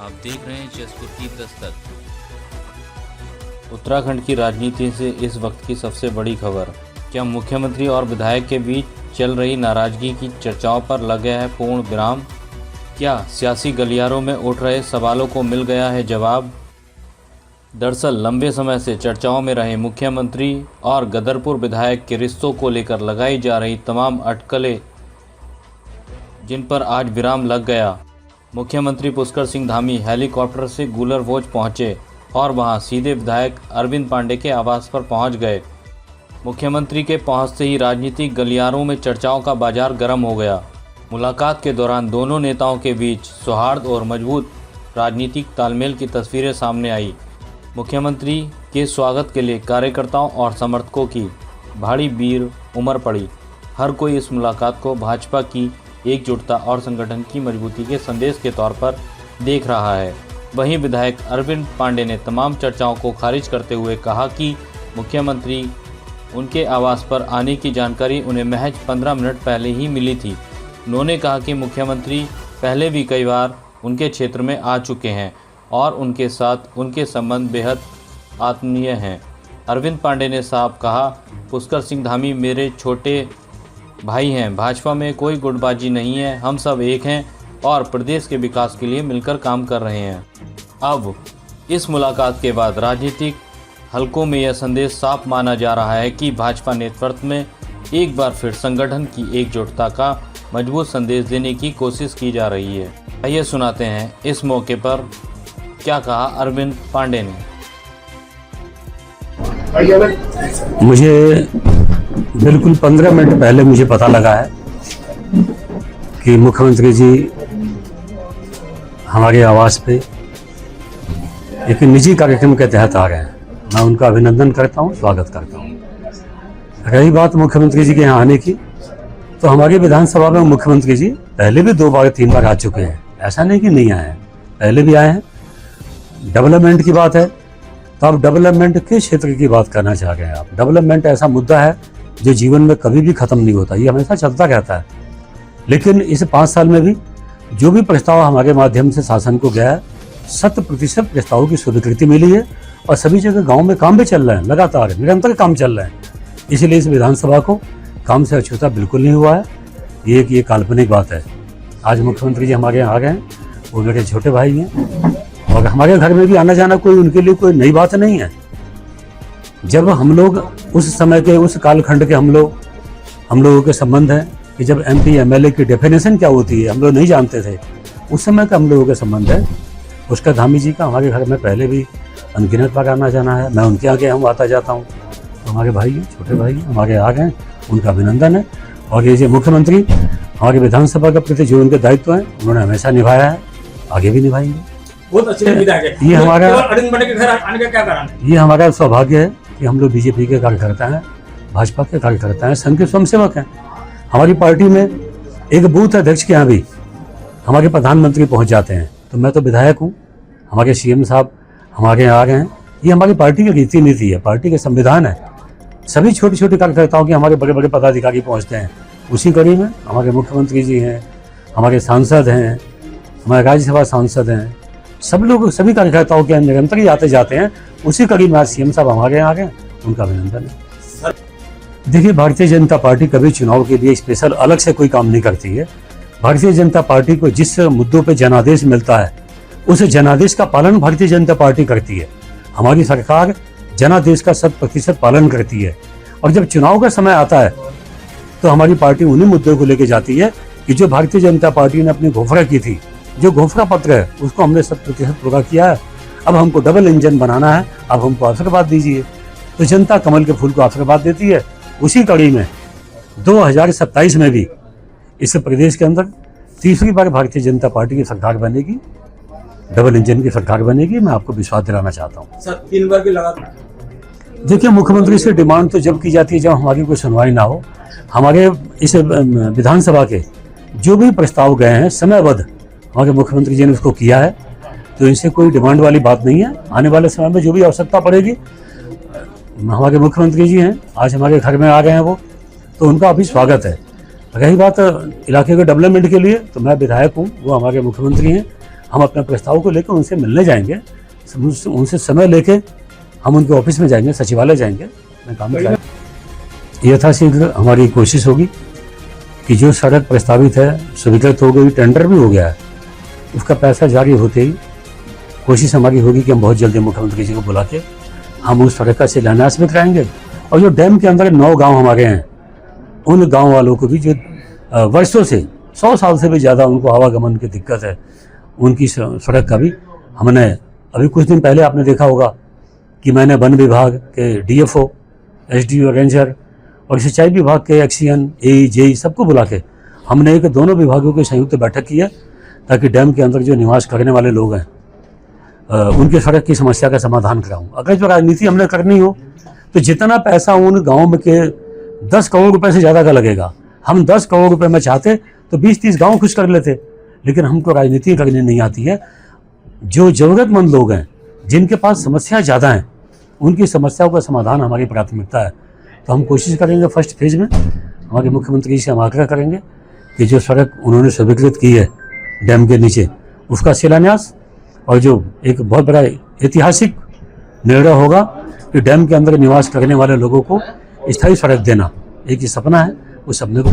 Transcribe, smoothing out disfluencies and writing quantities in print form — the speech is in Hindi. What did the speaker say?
आप देख रहे हैं जसपुर की दस्तक। उत्तराखंड की राजनीति से इस वक्त की सबसे बड़ी खबर। क्या मुख्यमंत्री और विधायक के बीच चल रही नाराजगी की चर्चाओं पर लग गया है पूर्ण विराम? क्या सियासी गलियारों में उठ रहे सवालों को मिल गया है जवाब? दरअसल लंबे समय से चर्चाओं में रहे मुख्यमंत्री और गदरपुर विधायक के रिश्तों को लेकर लगाई जा रही तमाम अटकलें, जिन पर आज विराम लग गया। मुख्यमंत्री पुष्कर सिंह धामी हेलीकॉप्टर से गुलरवोज पहुंचे और वहां सीधे विधायक अरविंद पांडे के आवास पर पहुंच गए। मुख्यमंत्री के पहुंचते ही राजनीतिक गलियारों में चर्चाओं का बाजार गर्म हो गया। मुलाकात के दौरान दोनों नेताओं के बीच सौहार्द और मजबूत राजनीतिक तालमेल की तस्वीरें सामने आई। मुख्यमंत्री के स्वागत के लिए कार्यकर्ताओं और समर्थकों की भारी भीड़ उमड़ पड़ी। हर कोई इस मुलाकात को भाजपा की एकजुटता और संगठन की मजबूती के संदेश के तौर पर देख रहा है। वहीं विधायक अरविंद पांडे ने तमाम चर्चाओं को खारिज करते हुए कहा कि मुख्यमंत्री उनके आवास पर आने की जानकारी उन्हें महज 15 मिनट पहले ही मिली थी। उन्होंने कहा कि मुख्यमंत्री पहले भी कई बार उनके क्षेत्र में आ चुके हैं और उनके साथ उनके संबंध बेहद आत्मीय हैं। अरविंद पांडे ने साफ कहा, पुष्कर सिंह धामी मेरे छोटे भाई हैं। भाजपा में कोई गुटबाजी नहीं है, हम सब एक हैं और प्रदेश के विकास के लिए मिलकर काम कर रहे हैं। अब इस मुलाकात के बाद राजनीतिक हलकों में यह संदेश साफ माना जा रहा है कि भाजपा नेतृत्व में एक बार फिर संगठन की एकजुटता का मजबूत संदेश देने की कोशिश की जा रही है। आइए सुनाते हैं इस मौके पर क्या कहा अरविंद पांडे ने। मुझे बिल्कुल 15 मिनट पहले मुझे पता लगा है कि मुख्यमंत्री जी हमारे आवास पे एक निजी कार्यक्रम के तहत आ रहे हैं। मैं उनका अभिनंदन करता हूं, स्वागत करता हूं। रही बात मुख्यमंत्री जी के यहाँ आने की, तो हमारी विधानसभा में मुख्यमंत्री जी पहले भी 2 बार 3 बार आ चुके हैं। ऐसा नहीं कि नहीं आए हैं, पहले भी आए हैं। डेवलपमेंट की बात है तो आप डेवलपमेंट के क्षेत्र की बात करना चाह रहे हैं। आप डेवलपमेंट ऐसा मुद्दा है जो जीवन में कभी भी खत्म नहीं होता, ये हमेशा चलता रहता है। लेकिन इस 5 साल में भी जो भी प्रस्ताव हमारे माध्यम से शासन को गया है, 100% प्रस्तावों की स्वीकृति मिली है और सभी जगह गांव में काम भी चल रहे हैं, लगातार निरंतर काम चल रहे हैं। इसलिए इस विधानसभा को काम से अछूता बिल्कुल नहीं हुआ है। ये काल्पनिक बात है। आज मुख्यमंत्री जी हमारे यहाँ आ गए हैं, वो मेरे छोटे भाई हैं और हमारे घर में भी आना जाना कोई उनके लिए कोई नई बात नहीं है। जब हम लोग उस समय के उस कालखंड के हम लोगों के संबंध हैं कि जब MP MLA की डेफिनेशन क्या होती है हम लोग नहीं जानते थे, उस समय का हम लोगों के संबंध है। पुष्कर धामी जी का हमारे घर में पहले भी अनगिनत बार आना जाना है। मैं उनके आगे हम आता जाता हूँ, तो हमारे भाई हैं, छोटे भाई हैं, हमारे आ गए, उनका अभिनंदन है। और ये जो मुख्यमंत्री हमारी विधानसभा के प्रति जो उनके दायित्व हैं उन्होंने हमेशा निभाया है, आगे भी निभाएंगे। बहुत अच्छे विधायक है। ये हमारा सौभाग्य है कि हम लोग BJP के कार्यकर्ता हैं, भाजपा के कार्यकर्ता हैं, संघ के स्वयंसेवक हैं। हमारी पार्टी में एक बूथ अध्यक्ष के यहाँ भी हमारे प्रधानमंत्री पहुँच जाते हैं। तो मैं तो विधायक हूँ, हमारे CM साहब हमारे यहाँ आ गए हैं। ये हमारी पार्टी की रीति नीति है, पार्टी के संविधान है। सभी छोटे छोटे कार्यकर्ताओं के हमारे बड़े बड़े पदाधिकारी पहुँचते हैं। उसी कड़ी में हमारे मुख्यमंत्री जी हैं, हमारे सांसद हैं, हमारे राज्यसभा सांसद हैं, सब लोग सभी कार्यकर्ताओं के निरंतर ही आते जाते हैं। उसी कड़ी में आज CM साहब हमारे यहाँ आ गए, उनका अभिनंदन है। देखिए, भारतीय जनता पार्टी कभी चुनाव के लिए स्पेशल अलग से कोई काम नहीं करती है। भारतीय जनता पार्टी को जिस मुद्दों पे जनादेश मिलता है उस जनादेश का पालन भारतीय जनता पार्टी करती है। हमारी सरकार जनादेश का 100% पालन करती है। और जब चुनाव का समय आता है तो हमारी पार्टी उन्हीं मुद्दों को लेकर जाती है कि जो भारतीय जनता पार्टी ने अपनी घोषणा की थी, जो घोषणा पत्र है उसको हमने 100% पूरा किया है। अब हमको डबल इंजन बनाना है, अब हमको आशीर्वाद दीजिए। तो जनता कमल के फूल को आशीर्वाद देती है। उसी कड़ी में 2027 में भी इस प्रदेश के अंदर तीसरी बार भारतीय जनता पार्टी की सरकार बनेगी, डबल इंजन की सरकार बनेगी। मैं आपको विश्वास दिलाना चाहता हूँ। सर 3 बार की लगातार देखिए, मुख्यमंत्री से डिमांड तो जब की जाती है जब हमारी कोई सुनवाई ना हो। हमारे इस विधानसभा के जो भी प्रस्ताव गए हैं समयबद्ध हमारे मुख्यमंत्री जी ने उसको किया है, तो इनसे कोई डिमांड वाली बात नहीं है। आने वाले समय में जो भी आवश्यकता पड़ेगी, हमारे मुख्यमंत्री जी हैं, आज हमारे घर में आ गए हैं वो, तो उनका अभी स्वागत है। रही बात इलाके के डेवलपमेंट के लिए, तो मैं विधायक हूँ, वो हमारे मुख्यमंत्री हैं। हम अपने प्रस्ताव को लेकर उनसे मिलने जाएंगे, उनसे समय लेके हम उनके ऑफिस में जाएंगे, सचिवालय जाएंगे, मैं काम कराएंगे। यथाशीघ्र हमारी कोशिश होगी कि जो सड़क प्रस्तावित है स्वीकृत हो गई, टेंडर भी हो गया है, उसका पैसा जारी होते ही कोशिश हमारी होगी कि हम बहुत जल्दी मुख्यमंत्री जी को बुला के हम उस सड़क का शिलान्यास भी कराएंगे। और जो डैम के अंदर 9 गांव हमारे हैं, उन गांव वालों को भी जो वर्षों से 100 साल से भी ज़्यादा उनको आवागमन की दिक्कत है, उनकी सड़क का भी हमने अभी कुछ दिन पहले आपने देखा होगा कि मैंने वन विभाग के DFO, SDO, रेंजर और सिंचाई विभाग के एक्सीएन, AE, JE सबको बुला के हमने एक दोनों विभागों की संयुक्त बैठक की है, ताकि डैम के अंदर जो निवास करने वाले लोग हैं उनके सड़क की समस्या का समाधान कराऊं। अगर जो राजनीति हमने करनी हो तो जितना पैसा उन गाँव में के 10 करोड़ रुपए से ज़्यादा का लगेगा, हम 10 करोड़ रुपए में चाहते तो 20-30 गाँव खुश कर लेते, लेकिन हमको राजनीति करनी नहीं आती है। जो ज़रूरतमंद लोग हैं, जिनके पास समस्या ज़्यादा हैं, उनकी समस्याओं का समाधान हमारी प्राथमिकता है। तो हम कोशिश करेंगे फर्स्ट फेज में, हमारे मुख्यमंत्री जी से हम आग्रह करेंगे कि जो सड़क उन्होंने स्वीकृत की है डैम के नीचे, उसका शिलान्यास, और जो एक बहुत बड़ा ऐतिहासिक निर्णय होगा कि डैम के अंदर निवास करने वाले लोगों को स्थायी सड़क देना, एक ही सपना है, उस सपने को